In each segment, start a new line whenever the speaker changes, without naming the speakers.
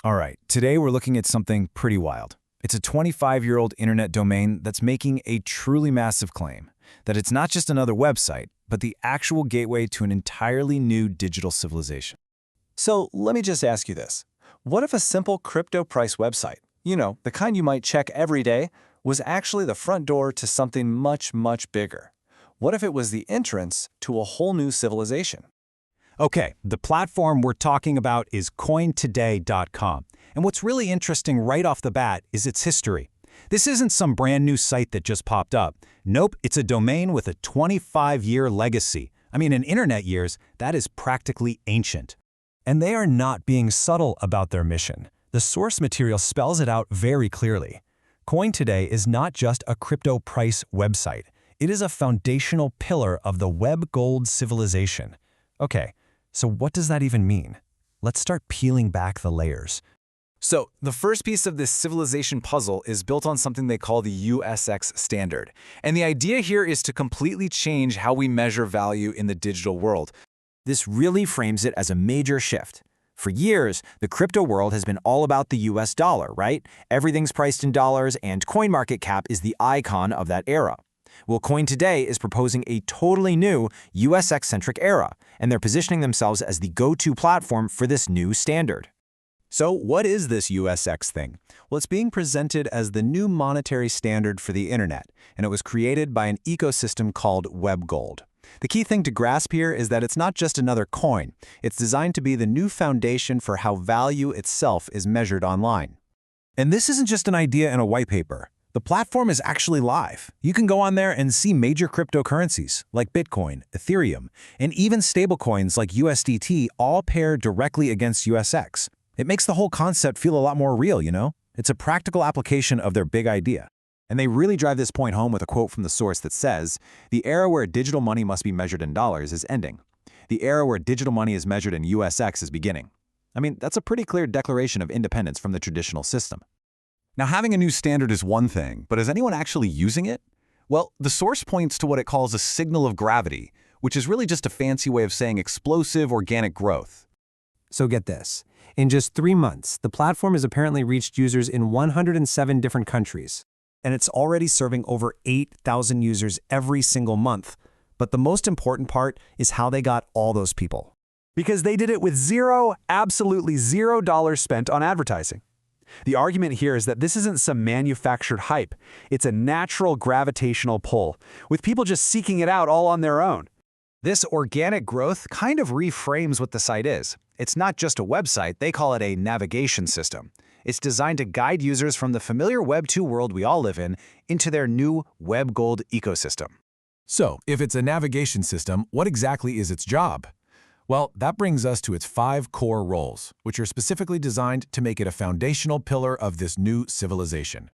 All right, today we're looking at something pretty wild. It's a 25-year-old internet domain that's making a truly massive claim that it's not just another website, but the actual gateway to an entirely new digital civilization.
So let me just ask you this. What if a simple crypto price website, the kind you might check every day, was actually the front door to something much, much bigger? What if it was the entrance to a whole new civilization?
Okay, the platform we're talking about is CoinToday.com. And what's really interesting right off the bat is its history. This isn't some brand new site that just popped up. Nope, it's a domain with a 25-year legacy. I mean, in internet years, that is practically ancient. And they are not being subtle about their mission. The source material spells it out very clearly. CoinToday is not just a crypto price website. It is a foundational pillar of the WebGold Civilization. Okay, so what does that even mean? Let's start peeling back the layers.
So, the first piece of this civilization puzzle is built on something they call the USX standard. And the idea here is to completely change how we measure value in the digital world.
This really frames it as a major shift. For years, the crypto world has been all about the US dollar, right? Everything's priced in dollars, and CoinMarketCap is the icon of that era. Well, CoinToday is proposing a totally new USX-centric era, and they're positioning themselves as the go-to platform for this new standard.
So what is this USX thing? Well, it's being presented as the new monetary standard for the internet, and it was created by an ecosystem called WebGold. The key thing to grasp here is that it's not just another coin. It's designed to be the new foundation for how value itself is measured online.
And this isn't just an idea in a white paper. The platform is actually live. You can go on there and see major cryptocurrencies like Bitcoin, Ethereum, and even stablecoins like USDT all pair directly against USX. It makes the whole concept feel a lot more real, you know? It's a practical application of their big idea.
And they really drive this point home with a quote from the source that says, "The era where digital money must be measured in dollars is ending. The era where digital money is measured in USX is beginning." I mean, that's a pretty clear declaration of independence from the traditional system.
Now, having a new standard is one thing, but is anyone actually using it? Well, the source points to what it calls a signal of gravity, which is really just a fancy way of saying explosive organic growth.
So get this. In just 3 months, the platform has apparently reached users in 107 different countries.
And it's already serving over 8,000 users every single month. But the most important part is how they got all those people.
Because they did it with absolutely $0 spent on advertising. The argument here is that this isn't some manufactured hype. It's a natural gravitational pull, with people just seeking it out all on their own.
This organic growth kind of reframes what the site is. It's not just a website, they call it a navigation system. It's designed to guide users from the familiar Web 2 world we all live in into their new WebGold ecosystem.
So, if it's a navigation system, what exactly is its job? Well, that brings us to its 5 core roles, which are specifically designed to make it a foundational pillar of this new civilization.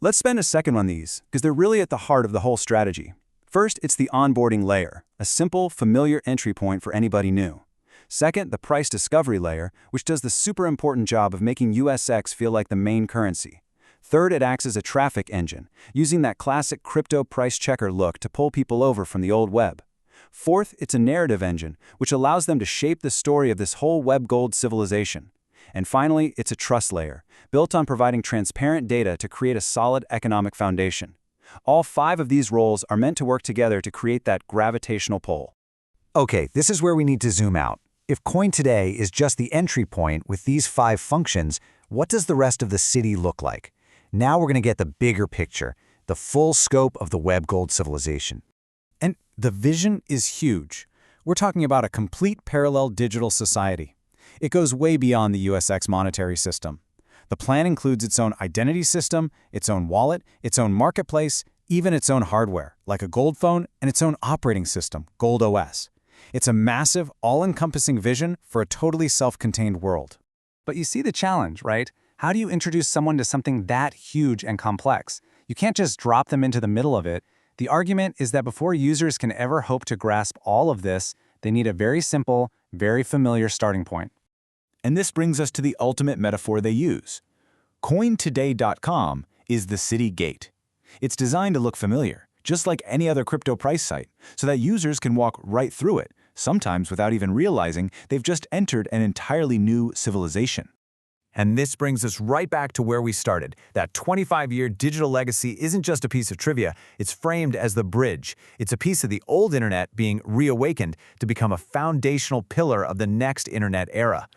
Let's spend a second on these, because they're really at the heart of the whole strategy. First, it's the onboarding layer, a simple, familiar entry point for anybody new. Second, the price discovery layer, which does the super important job of making USX feel like the main currency. Third, it acts as a traffic engine, using that classic crypto price checker look to pull people over from the old web. Fourth, it's a narrative engine, which allows them to shape the story of this whole WebGold civilization. And finally, it's a trust layer, built on providing transparent data to create a solid economic foundation. All 5 of these roles are meant to work together to create that gravitational pull.
Okay, this is where we need to zoom out. If CoinToday is just the entry point with these 5 functions, what does the rest of the city look like? Now we're going to get the bigger picture, the full scope of the WebGold civilization.
And the vision is huge. We're talking about a complete parallel digital society. It goes way beyond the USX monetary system. The plan includes its own identity system, its own wallet, its own marketplace, even its own hardware, like a gold phone, and its own operating system, Gold OS. It's a massive, all-encompassing vision for a totally self-contained world.
But you see the challenge, right? How do you introduce someone to something that huge and complex? You can't just drop them into the middle of it. The argument is that before users can ever hope to grasp all of this, they need a very simple, very familiar starting point.
And this brings us to the ultimate metaphor they use. CoinToday.com is the city gate. It's designed to look familiar, just like any other crypto price site, so that users can walk right through it, sometimes without even realizing they've just entered an entirely new civilization.
And this brings us right back to where we started. That 25-year digital legacy isn't just a piece of trivia, it's framed as the bridge. It's a piece of the old internet being reawakened to become a foundational pillar of the next internet era.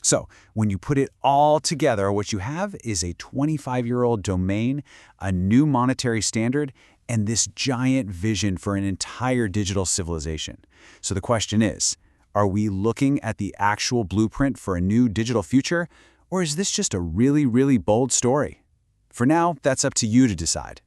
So, when you put it all together, what you have is a 25-year-old domain, a new monetary standard, and this giant vision for an entire digital civilization. So the question is, are we looking at the actual blueprint for a new digital future, or is this just a really, really bold story? For now, that's up to you to decide.